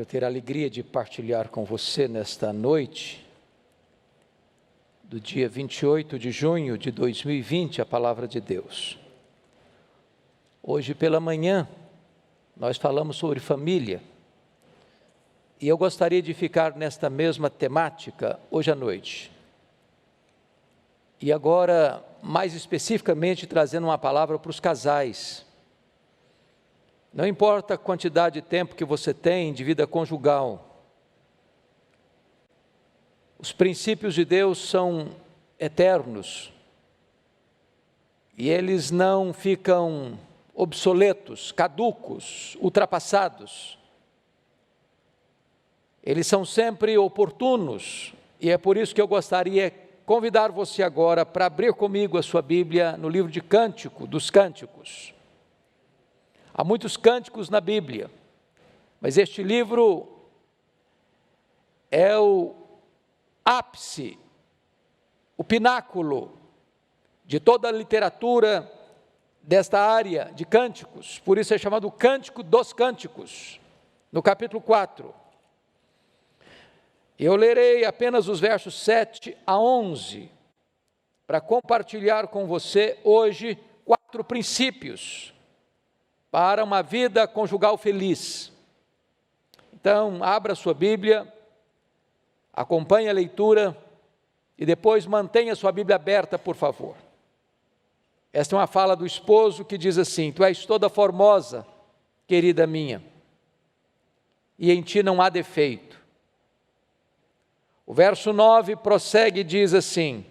Quero ter a alegria de partilhar com você nesta noite, do dia 28 de junho de 2020, a palavra de Deus. Hoje pela manhã, nós falamos sobre família, e eu gostaria de ficar nesta mesma temática hoje à noite. E agora, mais especificamente, trazendo uma palavra para os casais. Não importa a quantidade de tempo que você tem de vida conjugal, os princípios de Deus são eternos e eles não ficam obsoletos, caducos, ultrapassados. Eles são sempre oportunos e é por isso que eu gostaria de convidar você agora para abrir comigo a sua Bíblia no livro de Cântico, dos Cânticos. Há muitos cânticos na Bíblia, mas este livro é o ápice, o pináculo de toda a literatura desta área de cânticos, por isso é chamado Cântico dos Cânticos, no capítulo 4. Eu lerei apenas os versos 7 a 11, para compartilhar com você hoje 4 princípios para uma vida conjugal feliz. Então, abra sua Bíblia, acompanhe a leitura e depois mantenha sua Bíblia aberta, por favor. Esta é uma fala do esposo que diz assim: Tu és toda formosa, querida minha, e em ti não há defeito. O verso 9 prossegue e diz assim: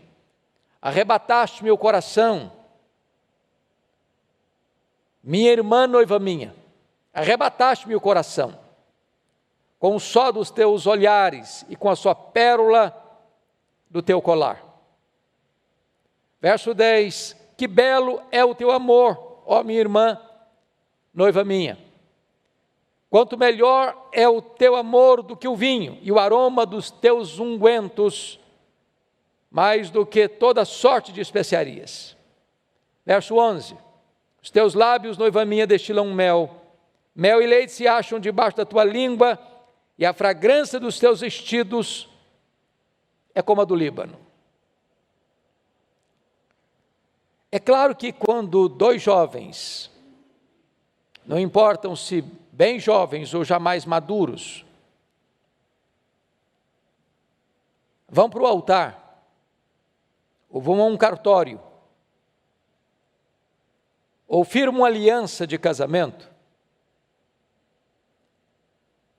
Arrebataste meu coração, minha irmã noiva minha, arrebataste-me o coração, com o só dos teus olhares e com a sua pérola do teu colar. Verso 10, que belo é o teu amor, ó minha irmã, noiva minha. Quanto melhor é o teu amor do que o vinho, e o aroma dos teus ungüentos, mais do que toda sorte de especiarias. Verso 11, os teus lábios, noiva minha, destilam mel. Mel e leite se acham debaixo da tua língua, e a fragrância dos teus vestidos é como a do Líbano. É claro que quando 2 jovens, não importam se bem jovens ou já mais maduros, vão para o altar, ou vão a um cartório, ou firmam uma aliança de casamento,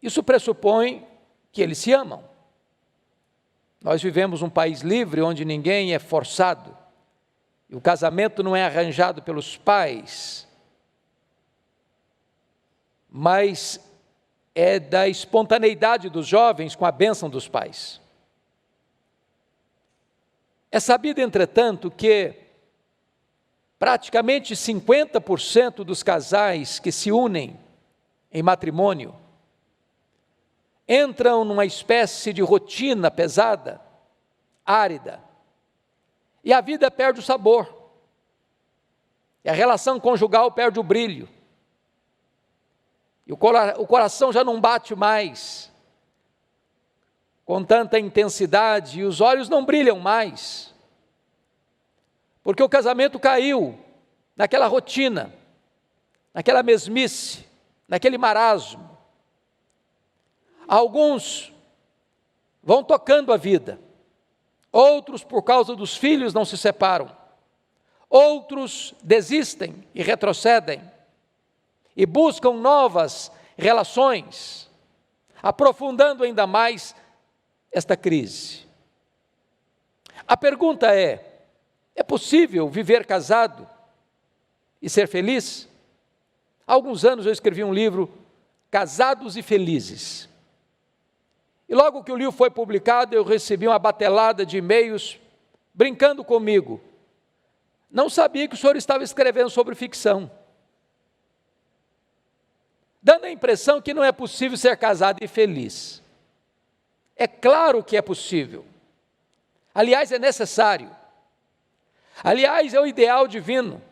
isso pressupõe que eles se amam. Nós vivemos um país livre onde ninguém é forçado, e o casamento não é arranjado pelos pais, mas é da espontaneidade dos jovens com a bênção dos pais. É sabido, entretanto, que praticamente 50% dos casais que se unem em matrimônio entram numa espécie de rotina pesada, árida, e a vida perde o sabor, e a relação conjugal perde o brilho, e o coração já não bate mais com tanta intensidade, e os olhos não brilham mais, porque o casamento caiu naquela rotina, naquela mesmice, naquele marasmo. Alguns vão tocando a vida, outros por causa dos filhos não se separam, outros desistem e retrocedem, e buscam novas relações, aprofundando ainda mais esta crise. A pergunta é possível viver casado e ser feliz? Há alguns anos eu escrevi um livro, Casados e Felizes. E logo que o livro foi publicado, eu recebi uma batelada de e-mails brincando comigo. Não sabia que o senhor estava escrevendo sobre ficção. Dando a impressão que não é possível ser casado e feliz. É claro que é possível. Aliás, é necessário. Aliás, é o ideal divino.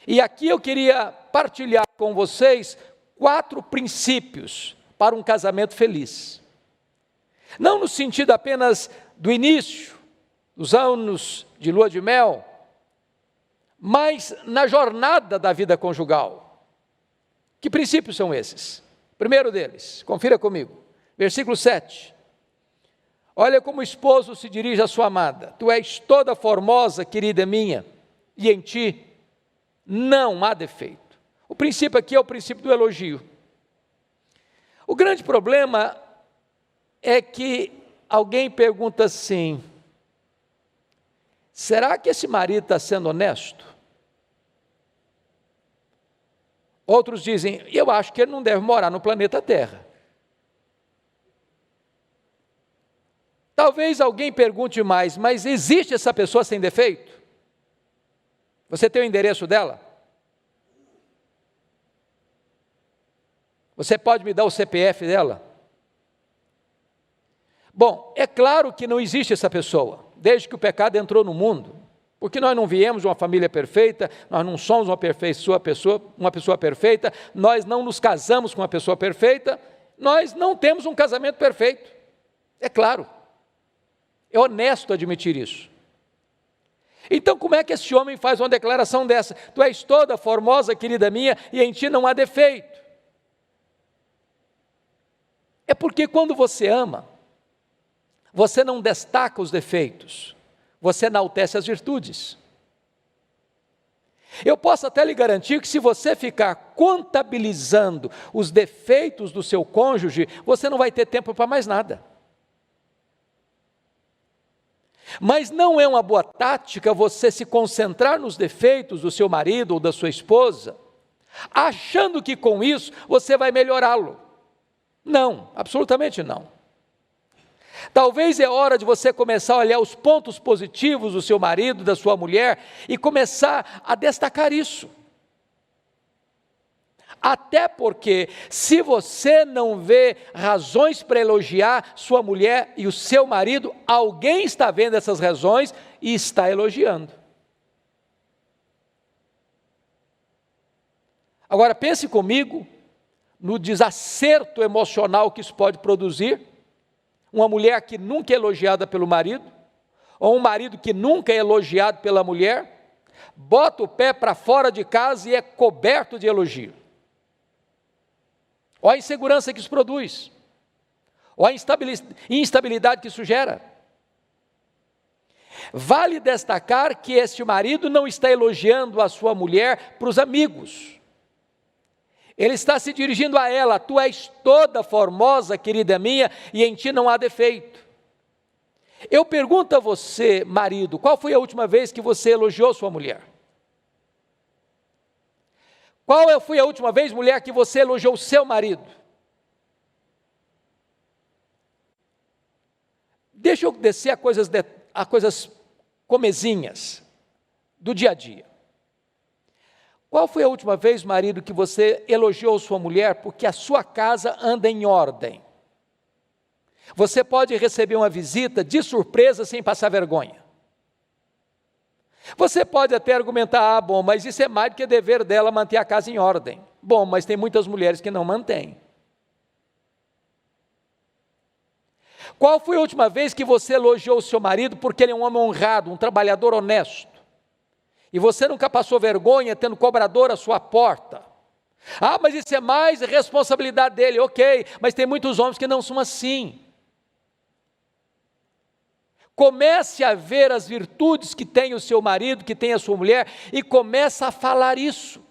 E aqui eu queria partilhar com vocês 4 princípios para um casamento feliz. Não no sentido apenas do início, dos anos de lua de mel, mas na jornada da vida conjugal. Que princípios são esses? Primeiro deles, confira comigo, versículo 7. Olha como o esposo se dirige à sua amada: tu és toda formosa, querida minha, e em ti não há defeito. O princípio aqui é o princípio do elogio. O grande problema é que alguém pergunta assim: será que esse marido está sendo honesto? Outros dizem: eu acho que ele não deve morar no planeta Terra. Talvez alguém pergunte mais: mas existe essa pessoa sem defeito? Você tem o endereço dela? Você pode me dar o CPF dela? Bom, é claro que não existe essa pessoa, desde que o pecado entrou no mundo, porque nós não viemos de uma família perfeita, nós não somos uma pessoa perfeita, nós não nos casamos com uma pessoa perfeita, nós não temos um casamento perfeito, é claro, é honesto admitir isso. Então como é que esse homem faz uma declaração dessa? Tu és toda formosa, querida minha, e em ti não há defeito. É porque quando você ama, você não destaca os defeitos, você enaltece as virtudes. Eu posso até lhe garantir que se você ficar contabilizando os defeitos do seu cônjuge, você não vai ter tempo para mais nada. Mas não é uma boa tática você se concentrar nos defeitos do seu marido ou da sua esposa, achando que com isso você vai melhorá-lo. Não, absolutamente não. Talvez é hora de você começar a olhar os pontos positivos do seu marido, da sua mulher, e começar a destacar isso. Até porque, se você não vê razões para elogiar sua mulher e o seu marido, alguém está vendo essas razões e está elogiando. Agora pense comigo no desacerto emocional que isso pode produzir. Uma mulher que nunca é elogiada pelo marido, ou um marido que nunca é elogiado pela mulher, bota o pé para fora de casa e é coberto de elogio. Olha a insegurança que isso produz, olha a instabilidade que isso gera. Vale destacar que este marido não está elogiando a sua mulher para os amigos. Ele está se dirigindo a ela: tu és toda formosa, querida minha, e em ti não há defeito. Eu pergunto a você, marido, qual foi a última vez que você elogiou sua mulher? Qual foi a última vez, mulher, que você elogiou o seu marido? Deixa eu descer a coisas comezinhas do dia a dia. Qual foi a última vez, marido, que você elogiou sua mulher porque a sua casa anda em ordem? Você pode receber uma visita de surpresa sem passar vergonha. Você pode até argumentar: bom, mas isso é mais do que dever dela manter a casa em ordem. Bom, mas tem muitas mulheres que não mantêm. Qual foi a última vez que você elogiou o seu marido porque ele é um homem honrado, um trabalhador honesto? E você nunca passou vergonha tendo cobrador à sua porta? Ah, mas isso é mais responsabilidade dele. Ok, mas tem muitos homens que não são assim. Comece a ver as virtudes que tem o seu marido, que tem a sua mulher, e comece a falar isso.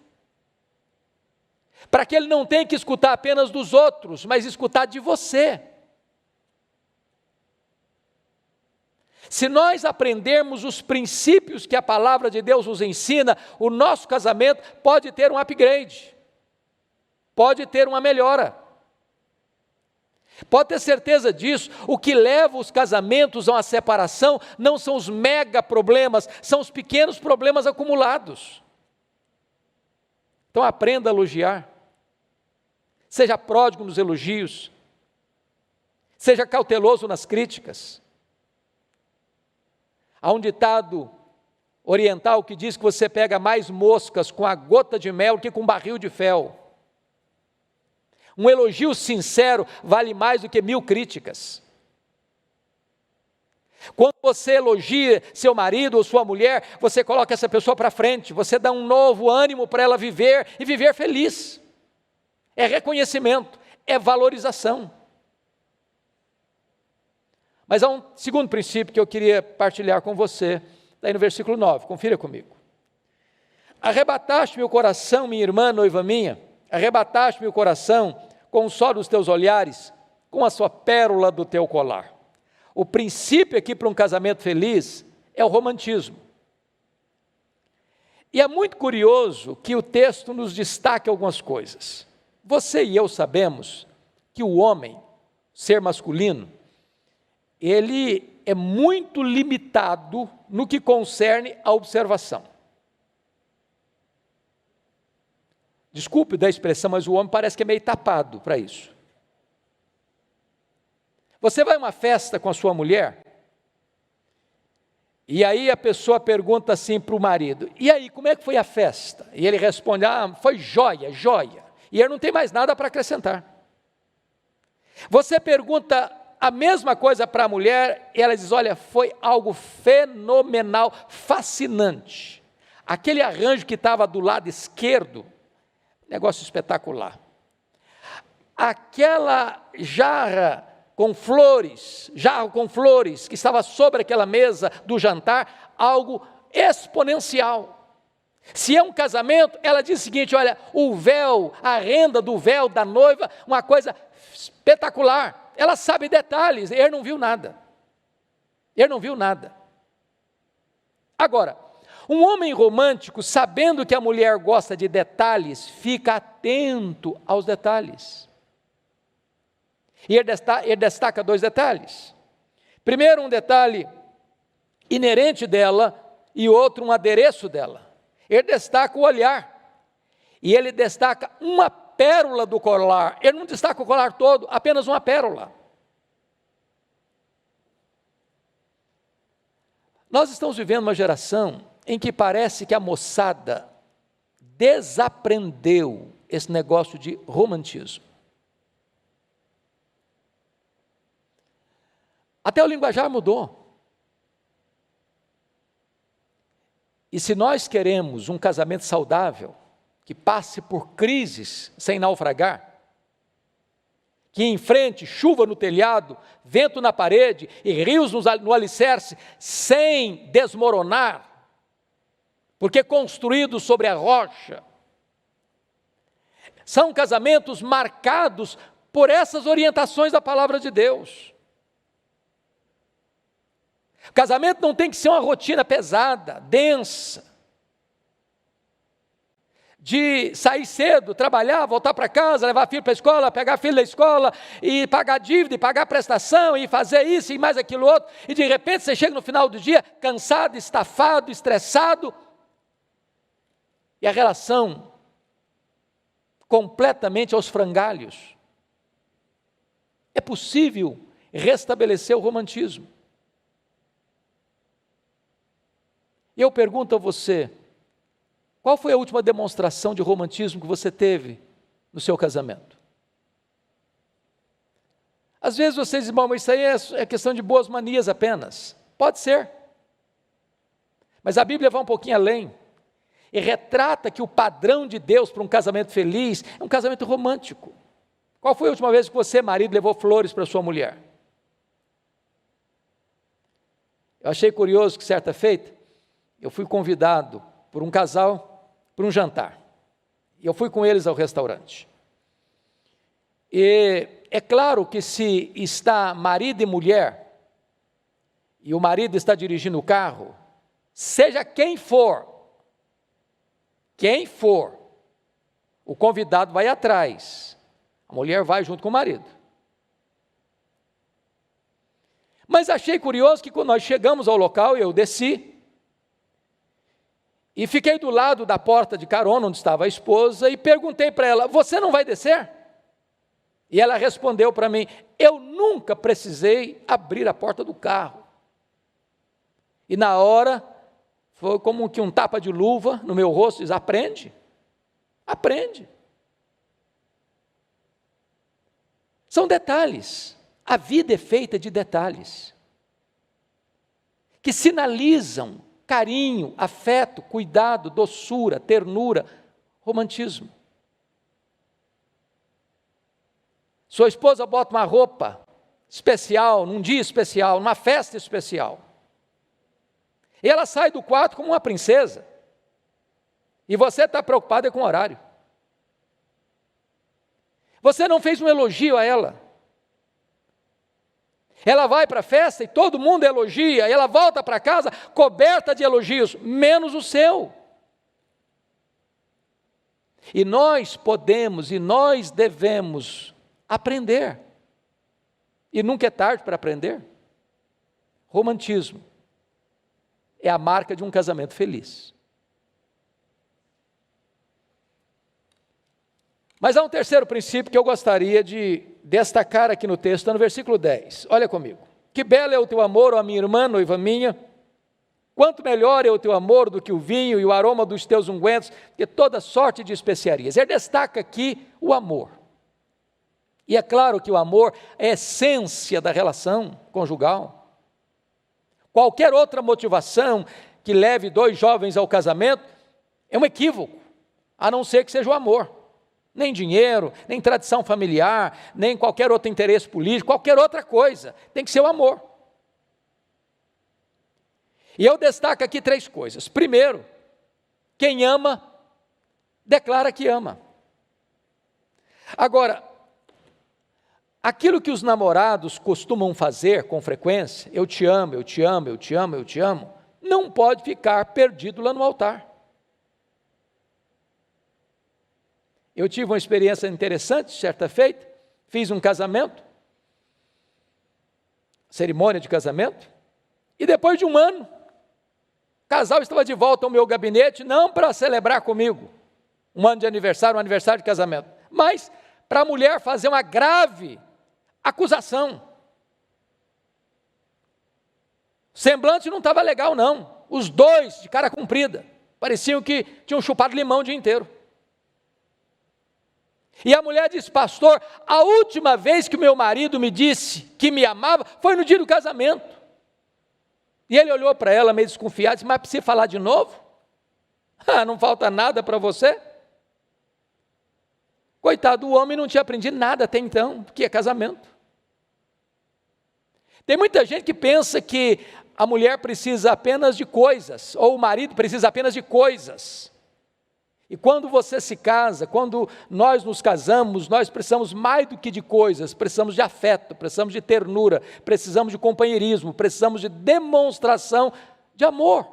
Para que ele não tenha que escutar apenas dos outros, mas escutar de você. Se nós aprendermos os princípios que a palavra de Deus nos ensina, o nosso casamento pode ter um upgrade, pode ter uma melhora. Pode ter certeza disso. O que leva os casamentos a uma separação não são os mega problemas, são os pequenos problemas acumulados. Então aprenda a elogiar, seja pródigo nos elogios, seja cauteloso nas críticas. Há um ditado oriental que diz que você pega mais moscas com a gota de mel que com um barril de fel. Um elogio sincero vale mais do que 1000 críticas. Quando você elogia seu marido ou sua mulher, você coloca essa pessoa para frente, você dá um novo ânimo para ela viver e viver feliz. É reconhecimento, é valorização. Mas há um segundo princípio que eu queria partilhar com você, daí no versículo 9, confira comigo. Arrebataste-me o coração, minha irmã, noiva minha, arrebataste-me o coração com o sol dos teus olhares, com a sua pérola do teu colar. O princípio aqui para um casamento feliz é o romantismo. E é muito curioso que o texto nos destaque algumas coisas. Você e eu sabemos que o homem, ser masculino, ele é muito limitado no que concerne à observação. Desculpe da expressão, mas o homem parece que é meio tapado para isso. Você vai a uma festa com a sua mulher, e aí a pessoa pergunta assim para o marido, e aí, como é que foi a festa? E ele responde, foi joia, joia. E ele não tem mais nada para acrescentar. Você pergunta a mesma coisa para a mulher, e ela diz, olha, foi algo fenomenal, fascinante. Aquele arranjo que estava do lado esquerdo, negócio espetacular. Aquela jarro com flores, que estava sobre aquela mesa do jantar, algo exponencial. Se é um casamento, ela diz o seguinte, olha, o véu, a renda do véu da noiva, uma coisa espetacular. Ela sabe detalhes, ele não viu nada. Ele não viu nada. Agora, um homem romântico, sabendo que a mulher gosta de detalhes, fica atento aos detalhes. E ele destaca 2 detalhes. Primeiro, um detalhe inerente dela, e outro, um adereço dela. Ele destaca o olhar, e ele destaca uma pérola do colar. Ele não destaca o colar todo, apenas uma pérola. Nós estamos vivendo uma geração em que parece que a moçada desaprendeu esse negócio de romantismo. Até o linguajar mudou. E se nós queremos um casamento saudável, que passe por crises sem naufragar, que enfrente chuva no telhado, vento na parede e rios no alicerce, sem desmoronar, porque construídos sobre a rocha, são casamentos marcados por essas orientações da palavra de Deus. O casamento não tem que ser uma rotina pesada, densa, de sair cedo, trabalhar, voltar para casa, levar filho para a escola, pegar filho da escola, e pagar dívida, e pagar prestação, e fazer isso e mais aquilo outro, e de repente você chega no final do dia, cansado, estafado, estressado, e a relação completamente aos frangalhos. É possível restabelecer o romantismo. E eu pergunto a você, qual foi a última demonstração de romantismo que você teve no seu casamento? Às vezes vocês dizem, bom, mas isso aí é questão de boas manias apenas. Pode ser. Mas a Bíblia vai um pouquinho além e retrata que o padrão de Deus para um casamento feliz é um casamento romântico. Qual foi a última vez que você, marido, levou flores para sua mulher? Eu achei curioso que certa feita, eu fui convidado por um casal para um jantar. E eu fui com eles ao restaurante. E é claro que se está marido e mulher, e o marido está dirigindo o carro, seja quem for, o convidado vai atrás, a mulher vai junto com o marido. Mas achei curioso que quando nós chegamos ao local, eu desci, e fiquei do lado da porta de carona, onde estava a esposa, e perguntei para ela, você não vai descer? E ela respondeu para mim, eu nunca precisei abrir a porta do carro. E na hora, foi como que um tapa de luva no meu rosto, diz, aprende. São detalhes. A vida é feita de detalhes que sinalizam carinho, afeto, cuidado, doçura, ternura, romantismo. Sua esposa bota uma roupa especial, num dia especial, numa festa especial. E ela sai do quarto como uma princesa. E você está preocupado com o horário. Você não fez um elogio a ela. Ela vai para a festa e todo mundo elogia, e ela volta para casa coberta de elogios, menos o seu. E nós podemos e nós devemos aprender. E nunca é tarde para aprender. Romantismo é a marca de um casamento feliz. Mas há um terceiro princípio que eu gostaria de destacar aqui no texto, no versículo 10. Olha comigo. Que belo é o teu amor, ó minha irmã, noiva minha. Quanto melhor é o teu amor do que o vinho e o aroma dos teus ungüentos, que toda sorte de especiarias. Ele destaca aqui o amor. E é claro que o amor é a essência da relação conjugal. Qualquer outra motivação que leve dois jovens ao casamento é um equívoco, a não ser que seja o amor. Nem dinheiro, nem tradição familiar, nem qualquer outro interesse político, qualquer outra coisa. Tem que ser o amor. E eu destaco aqui 3 coisas. Primeiro, quem ama, declara que ama. Agora, aquilo que os namorados costumam fazer com frequência, eu te amo, eu te amo, eu te amo, eu te amo, não pode ficar perdido lá no altar. Eu tive uma experiência interessante, certa feita, fiz um casamento, cerimônia de casamento, e depois de um ano, o casal estava de volta ao meu gabinete, não para celebrar comigo, um ano de aniversário, um aniversário de casamento, mas para a mulher fazer uma grave acusação. O semblante não estava legal não, os dois de cara comprida, pareciam que tinham chupado limão o dia inteiro. E a mulher disse: pastor, a última vez que o meu marido me disse que me amava foi no dia do casamento. E ele olhou para ela meio desconfiado e disse: mas precisa falar de novo? Ah, não falta nada para você? Coitado, o homem não tinha aprendido nada até então, que é casamento. Tem muita gente que pensa que a mulher precisa apenas de coisas, ou o marido precisa apenas de coisas. E quando você se casa, quando nós nos casamos, nós precisamos mais do que de coisas, precisamos de afeto, precisamos de ternura, precisamos de companheirismo, precisamos de demonstração de amor.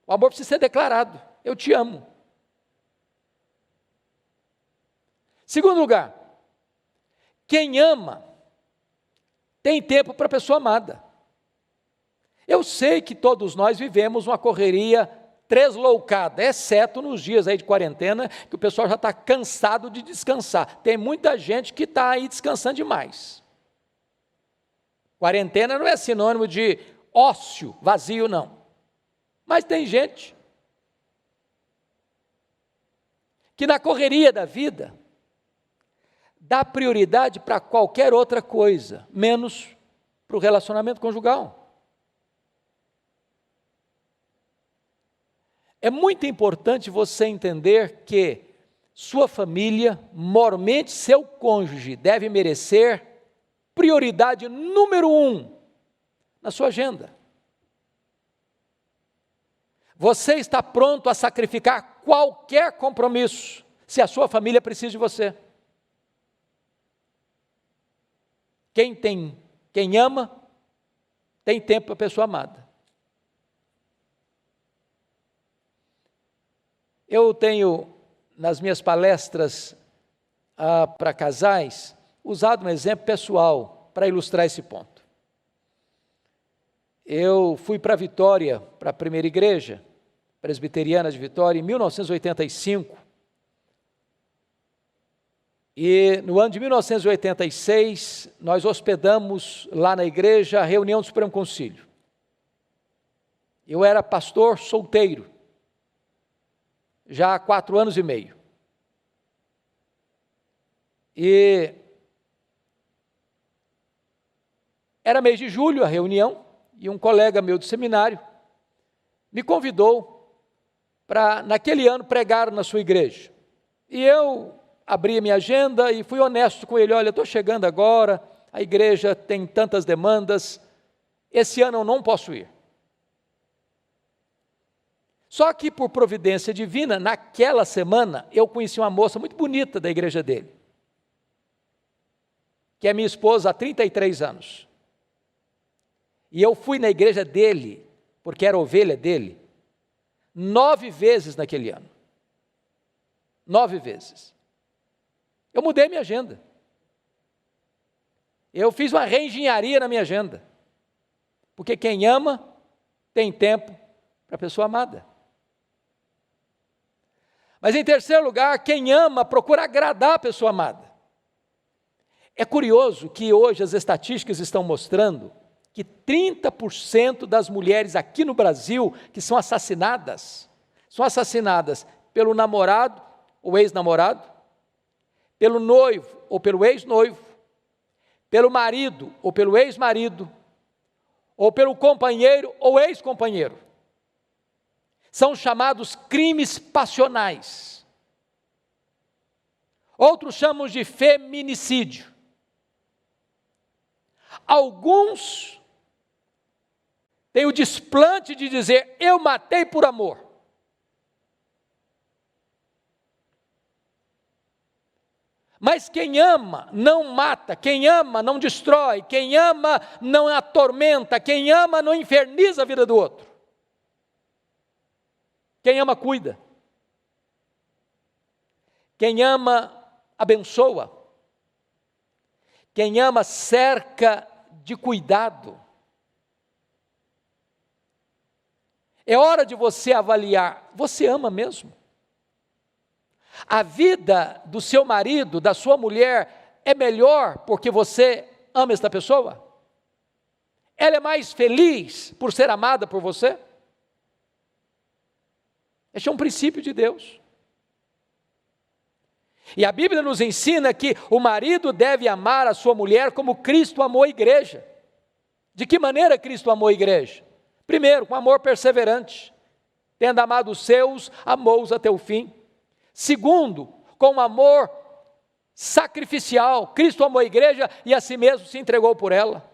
O amor precisa ser declarado, eu te amo. Segundo lugar, quem ama tem tempo para a pessoa amada. Eu sei que todos nós vivemos uma correria tresloucada, exceto nos dias aí de quarentena, que o pessoal já está cansado de descansar. Tem muita gente que está aí descansando demais. Quarentena não é sinônimo de ócio, vazio, não. Mas tem gente que na correria da vida dá prioridade para qualquer outra coisa, menos para o relacionamento conjugal. É muito importante você entender que sua família, mormente seu cônjuge, deve merecer prioridade número 1 na sua agenda. Você está pronto a sacrificar qualquer compromisso, se a sua família precisa de você. Quem ama, tem tempo para a pessoa amada. Eu tenho, nas minhas palestras para casais, usado um exemplo pessoal para ilustrar esse ponto. Eu fui para Vitória, para a primeira igreja presbiteriana de Vitória, em 1985. E no ano de 1986, nós hospedamos lá na igreja a reunião do Supremo Concílio. Eu era pastor solteiro, já há 4 anos e meio. E Era mês de julho a reunião, e um colega meu do seminário me convidou para, naquele ano, pregar na sua igreja. E eu abri a minha agenda e fui honesto com ele: olha, estou chegando agora, a igreja tem tantas demandas, esse ano eu não posso ir. Só que, por providência divina, naquela semana, eu conheci uma moça muito bonita da igreja dele, que é minha esposa há 33 anos. E eu fui na igreja dele, porque era ovelha dele, 9 vezes naquele ano. 9 vezes. Eu mudei minha agenda. Eu fiz uma reengenharia na minha agenda. Porque quem ama, tem tempo para a pessoa amada. Mas, em terceiro lugar, quem ama procura agradar a pessoa amada. É curioso que hoje as estatísticas estão mostrando que 30% das mulheres aqui no Brasil que são assassinadas pelo namorado ou ex-namorado, pelo noivo ou pelo ex-noivo, pelo marido ou pelo ex-marido, ou pelo companheiro ou ex-companheiro. São chamados crimes passionais. Outros chamam de feminicídio. Alguns têm o desplante de dizer: eu matei por amor. Mas quem ama não mata, quem ama não destrói, quem ama não atormenta, quem ama não inferniza a vida do outro. Quem ama cuida. Quem ama abençoa. Quem ama cerca de cuidado. É hora de você avaliar: você ama mesmo? A vida do seu marido, da sua mulher, é melhor porque você ama esta pessoa? Ela é mais feliz por ser amada por você? Este é um princípio de Deus. E a Bíblia nos ensina que o marido deve amar a sua mulher como Cristo amou a igreja. De que maneira Cristo amou a igreja? Primeiro, com amor perseverante. Tendo amado os seus, amou-os até o fim. Segundo, com amor sacrificial. Cristo amou a igreja e a si mesmo se entregou por ela.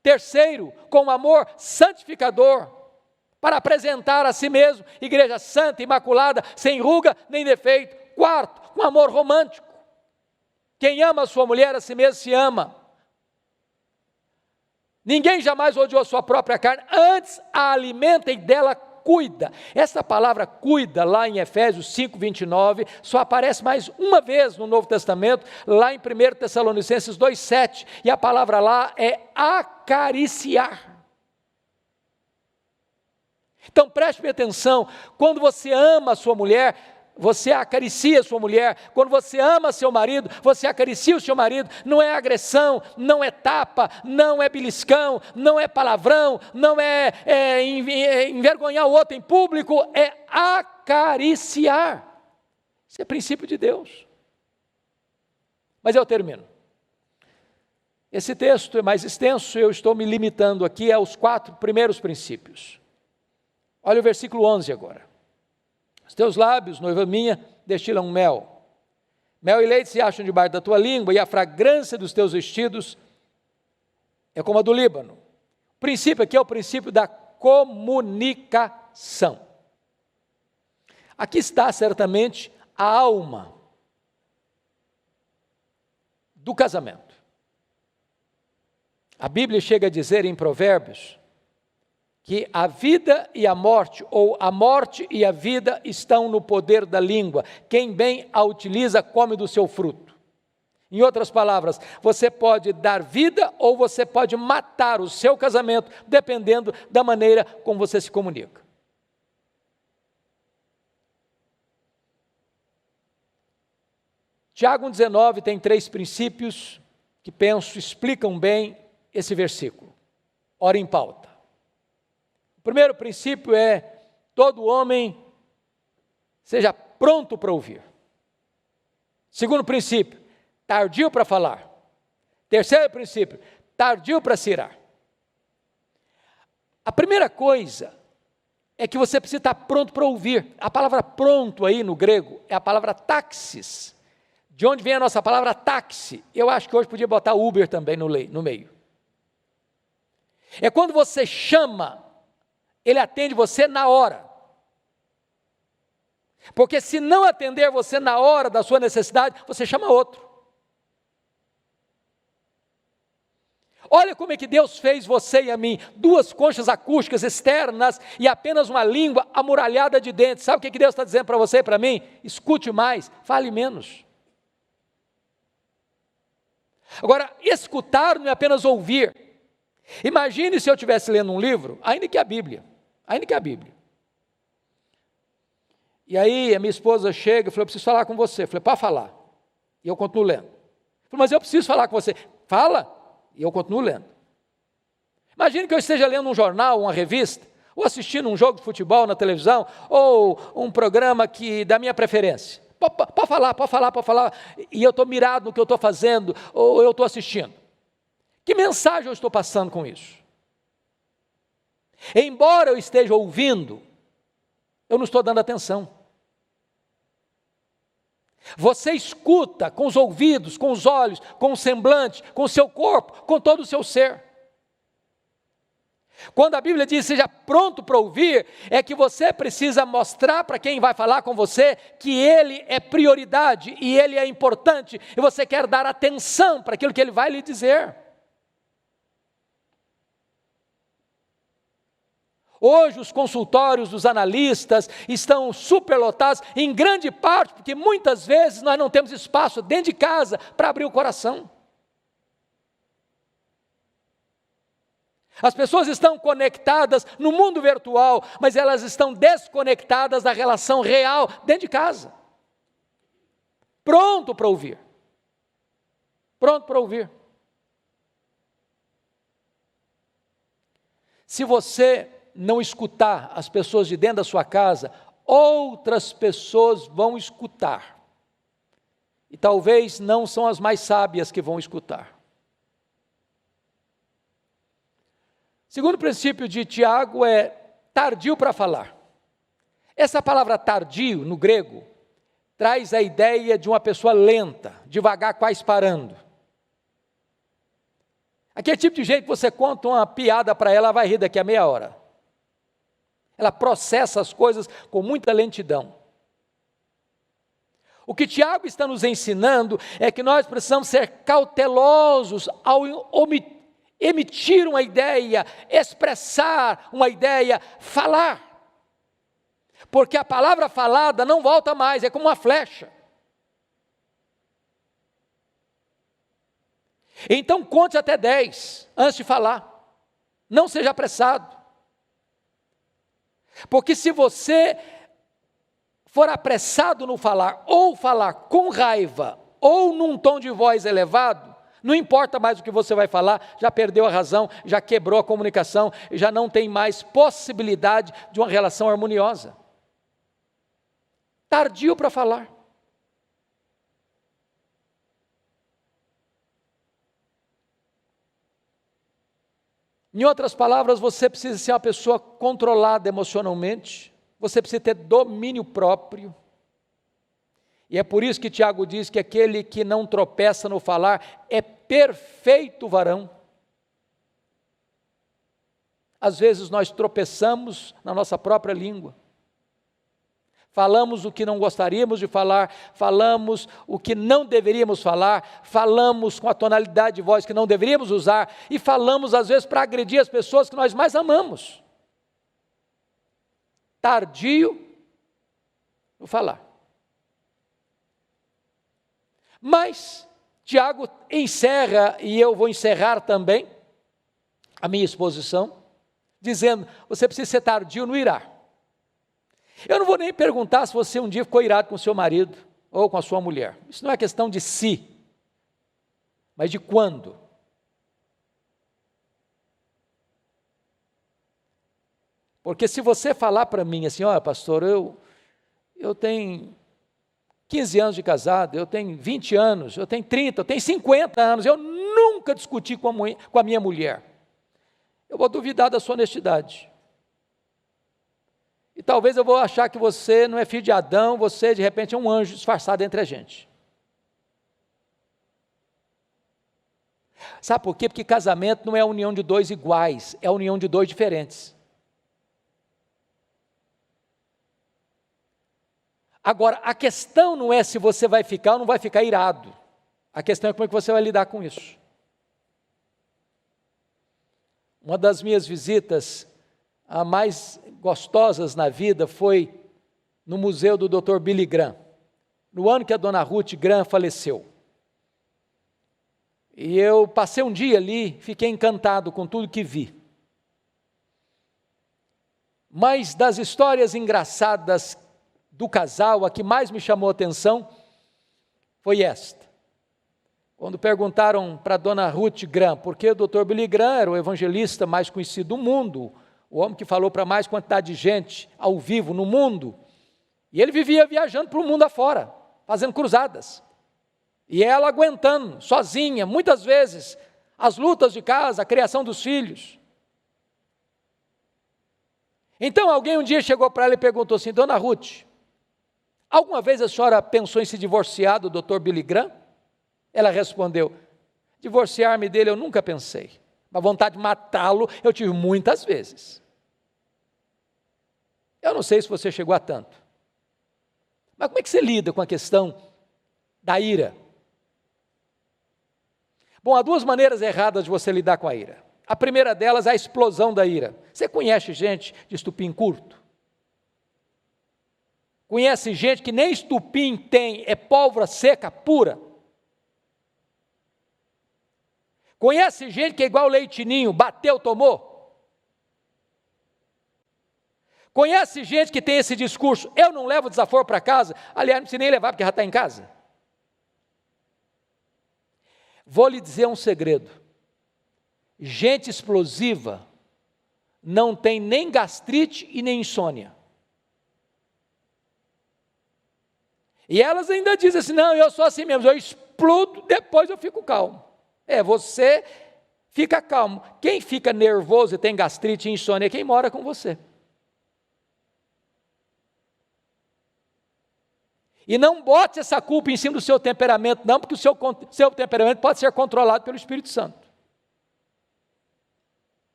Terceiro, com amor santificador, para apresentar a si mesmo igreja santa, imaculada, sem ruga nem defeito. Quarto, com amor romântico. Quem ama a sua mulher, a si mesmo se ama. Ninguém jamais odiou a sua própria carne, antes a alimenta e dela cuida. Essa palavra cuida, lá em Efésios 5:29, só aparece mais uma vez no Novo Testamento, lá em 1 Tessalonicenses 2:7, e a palavra lá é acariciar. Então preste atenção: quando você ama a sua mulher, você acaricia a sua mulher. Quando você ama seu marido, você acaricia o seu marido. Não é agressão, não é tapa, não é beliscão, não é palavrão, não é envergonhar o outro em público, é acariciar. Isso é princípio de Deus. Mas eu termino. Esse texto é mais extenso, eu estou me limitando aqui aos 4 primeiros princípios. Olha o versículo 11 agora. Os teus lábios, noiva minha, destilam mel. Mel e leite se acham debaixo da tua língua, e a fragrância dos teus vestidos é como a do Líbano. O princípio aqui é o princípio da comunicação. Aqui está certamente a alma do casamento. A Bíblia chega a dizer em Provérbios que a vida e a morte, ou a morte e a vida, estão no poder da língua. Quem bem a utiliza, come do seu fruto. Em outras palavras, você pode dar vida ou você pode matar o seu casamento, dependendo da maneira como você se comunica. Tiago 1,19 tem 3 princípios que penso explicam bem esse versículo. Ora em pauta. O primeiro princípio é: todo homem seja pronto para ouvir. Segundo princípio, tardio para falar. Terceiro princípio, tardio para se irar. A primeira coisa é que você precisa estar pronto para ouvir. A palavra pronto aí no grego é a palavra taxis, de onde vem a nossa palavra táxi. Eu acho que hoje podia botar Uber também no meio. É quando você chama, ele atende você na hora. Porque se não atender você na hora da sua necessidade, você chama outro. Olha como é que Deus fez você e a mim, 2 conchas acústicas externas e apenas uma língua amuralhada de dentro. Sabe o que Deus está dizendo para você e para mim? Escute mais, fale menos. Agora, escutar não é apenas ouvir. Imagine se eu estivesse lendo um livro, ainda que a Bíblia. E aí a minha esposa chega e falou, eu preciso falar com você. Eu falei, pode falar. E eu continuo lendo. Eu falei, mas eu preciso falar com você. Fala. E eu continuo lendo. Imagine que eu esteja lendo um jornal, uma revista, ou assistindo um jogo de futebol na televisão, ou um programa da minha preferência. Pode falar. E eu estou mirado no que eu estou fazendo, ou eu estou assistindo. Que mensagem eu estou passando com isso? Embora eu esteja ouvindo, eu não estou dando atenção. Você escuta com os ouvidos, com os olhos, com o semblante, com o seu corpo, com todo o seu ser. Quando a Bíblia diz seja pronto para ouvir, é que você precisa mostrar para quem vai falar com você que ele é prioridade e ele é importante e você quer dar atenção para aquilo que ele vai lhe dizer. Hoje os consultórios dos analistas estão superlotados, em grande parte, porque muitas vezes nós não temos espaço dentro de casa para abrir o coração. As pessoas estão conectadas no mundo virtual, mas elas estão desconectadas da relação real dentro de casa. Pronto para ouvir. Se você não escutar as pessoas de dentro da sua casa, outras pessoas vão escutar. E talvez não são as mais sábias que vão escutar. Segundo princípio de Tiago é tardio para falar. Essa palavra tardio, no grego, traz a ideia de uma pessoa lenta, devagar, quase parando. Aquele tipo de gente que você conta uma piada para ela, ela vai rir daqui a meia hora. Ela processa as coisas com muita lentidão. O que Tiago está nos ensinando é que nós precisamos ser cautelosos ao emitir uma ideia, expressar uma ideia, falar. Porque a palavra falada não volta mais, é como uma flecha. Então conte até 10 antes de falar. Não seja apressado. Porque se você for apressado no falar, ou falar com raiva, ou num tom de voz elevado, não importa mais o que você vai falar, já perdeu a razão, já quebrou a comunicação, já não tem mais possibilidade de uma relação harmoniosa. Tardio para falar. Em outras palavras, você precisa ser uma pessoa controlada emocionalmente, você precisa ter domínio próprio. E é por isso que Tiago diz que aquele que não tropeça no falar é perfeito varão. Às vezes nós tropeçamos na nossa própria língua. Falamos o que não gostaríamos de falar, falamos o que não deveríamos falar, falamos com a tonalidade de voz que não deveríamos usar e falamos às vezes para agredir as pessoas que nós mais amamos. Tardio no falar. Mas Tiago encerra, e eu vou encerrar também a minha exposição, dizendo, você precisa ser tardio no irar. Eu não vou nem perguntar se você um dia ficou irado com o seu marido ou com a sua mulher. Isso não é questão de se, mas de quando. Porque se você falar para mim assim, olha pastor, eu tenho 15 anos de casado, eu tenho 20 anos, eu tenho 30, eu tenho 50 anos, eu nunca discuti com a minha mulher. Eu vou duvidar da sua honestidade. E talvez eu vou achar que você não é filho de Adão, você de repente é um anjo disfarçado entre a gente. Sabe por quê? Porque casamento não é a união de dois iguais, é a união de dois diferentes. Agora, a questão não é se você vai ficar ou não vai ficar irado. A questão é como é que você vai lidar com isso. Uma das minhas visitas a mais gostosas na vida foi no museu do Dr. Billy Graham, no ano que a dona Ruth Graham faleceu. E eu passei um dia ali, fiquei encantado com tudo que vi. Mas das histórias engraçadas do casal, a que mais me chamou a atenção foi esta. Quando perguntaram para a dona Ruth Graham, porque o Dr. Billy Graham era o evangelista mais conhecido do mundo, o homem que falou para mais quantidade de gente ao vivo no mundo, e ele vivia viajando para o mundo afora, fazendo cruzadas, e ela aguentando, sozinha, muitas vezes, as lutas de casa, a criação dos filhos. Então alguém um dia chegou para ela e perguntou assim: dona Ruth, alguma vez a senhora pensou em se divorciar do Dr. Billy Graham? Ela respondeu: divorciar-me dele eu nunca pensei, a vontade de matá-lo eu tive muitas vezes. Eu não sei se você chegou a tanto, mas como é que você lida com a questão da ira? Bom, há duas maneiras erradas de você lidar com a ira. A primeira delas é a explosão da ira. Você conhece gente de estupim curto? Conhece gente que nem estupim tem, é pólvora seca pura? Conhece gente que é igual leitinho, bateu, tomou? Conhece gente que tem esse discurso: eu não levo desaforo para casa, aliás, não precisa nem levar porque já está em casa. Vou lhe dizer um segredo: gente explosiva não tem nem gastrite e nem insônia. E elas ainda dizem assim: não, eu sou assim mesmo, eu explodo, depois eu fico calmo. Você fica calmo. Quem fica nervoso e tem gastrite e insônia é quem mora com você. E não bote essa culpa em cima do seu temperamento, não, porque o seu temperamento pode ser controlado pelo Espírito Santo.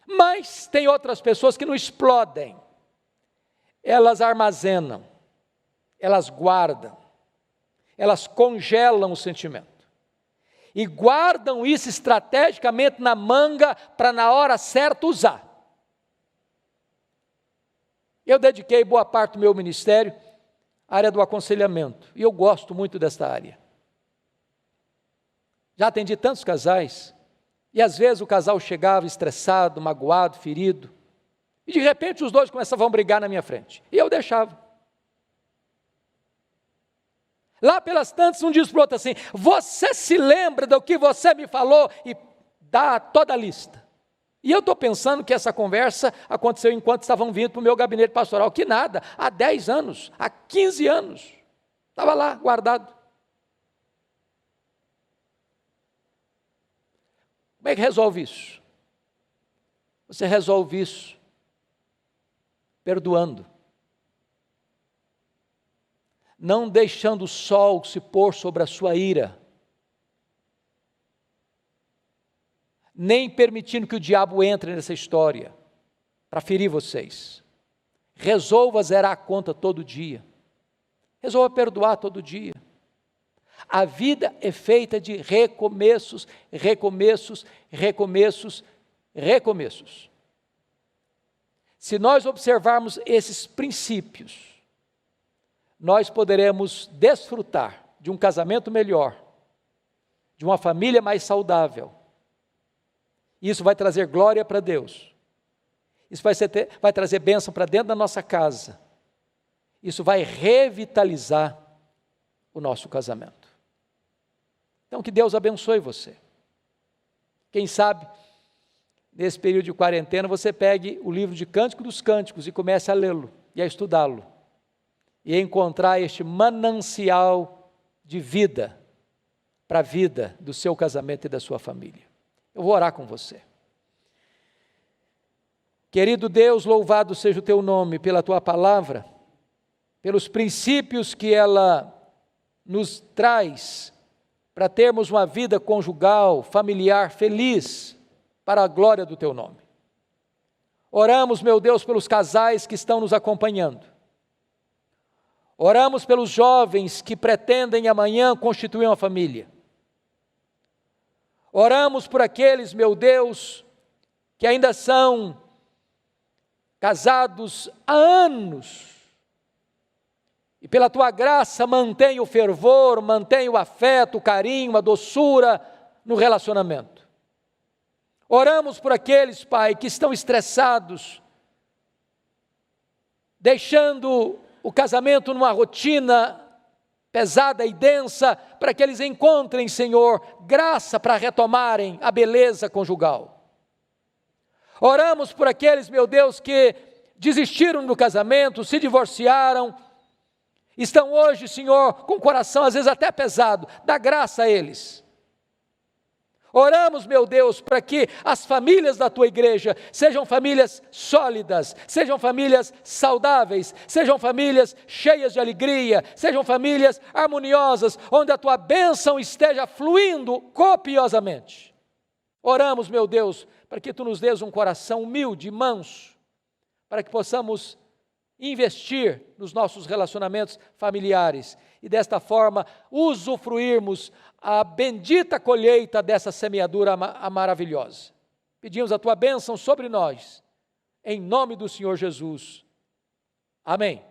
Mas tem outras pessoas que não explodem, elas armazenam, elas guardam, elas congelam o sentimento. E guardam isso estrategicamente na manga para na hora certa usar. Eu dediquei boa parte do meu ministério à área do aconselhamento, e eu gosto muito desta área. Já atendi tantos casais, e às vezes o casal chegava estressado, magoado, ferido, e de repente os dois começavam a brigar na minha frente, e eu deixava. Lá pelas tantas, um diz para o outro assim: você se lembra do que você me falou? E dá toda a lista. E eu estou pensando que essa conversa aconteceu enquanto estavam vindo para o meu gabinete pastoral, que nada, há 10 anos, há 15 anos, estava lá guardado. Como é que resolve isso? Você resolve isso perdoando. Não deixando o sol se pôr sobre a sua ira, nem permitindo que o diabo entre nessa história, para ferir vocês. Resolva zerar a conta todo dia, resolva perdoar todo dia. A vida é feita de recomeços, recomeços, recomeços, recomeços. Se nós observarmos esses princípios, nós poderemos desfrutar de um casamento melhor, de uma família mais saudável. Isso vai trazer glória para Deus. Isso vai trazer bênção para dentro da nossa casa. Isso vai revitalizar o nosso casamento. Então, que Deus abençoe você. Quem sabe, nesse período de quarentena, você pegue o livro de Cântico dos Cânticos e comece a lê-lo e a estudá-lo. E encontrar este manancial de vida para a vida do seu casamento e da sua família. Eu vou orar com você. Querido Deus, louvado seja o teu nome pela tua palavra, pelos princípios que ela nos traz para termos uma vida conjugal, familiar, feliz, para a glória do teu nome. Oramos, meu Deus, pelos casais que estão nos acompanhando. Oramos pelos jovens que pretendem amanhã constituir uma família. Oramos por aqueles, meu Deus, que ainda são casados há anos, e pela tua graça mantém o fervor, mantém o afeto, o carinho, a doçura no relacionamento. Oramos por aqueles, Pai, que estão estressados, deixando o casamento numa rotina pesada e densa, para que eles encontrem, Senhor, graça para retomarem a beleza conjugal. Oramos por aqueles, meu Deus, que desistiram do casamento, se divorciaram, estão hoje, Senhor, com o coração às vezes até pesado, dá graça a eles. Oramos, meu Deus, para que as famílias da tua igreja sejam famílias sólidas, sejam famílias saudáveis, sejam famílias cheias de alegria, sejam famílias harmoniosas, onde a tua bênção esteja fluindo copiosamente. Oramos, meu Deus, para que tu nos dês um coração humilde, manso, para que possamos investir nos nossos relacionamentos familiares e desta forma usufruirmos a bendita colheita dessa semeadura maravilhosa. Pedimos a tua bênção sobre nós, em nome do Senhor Jesus. Amém.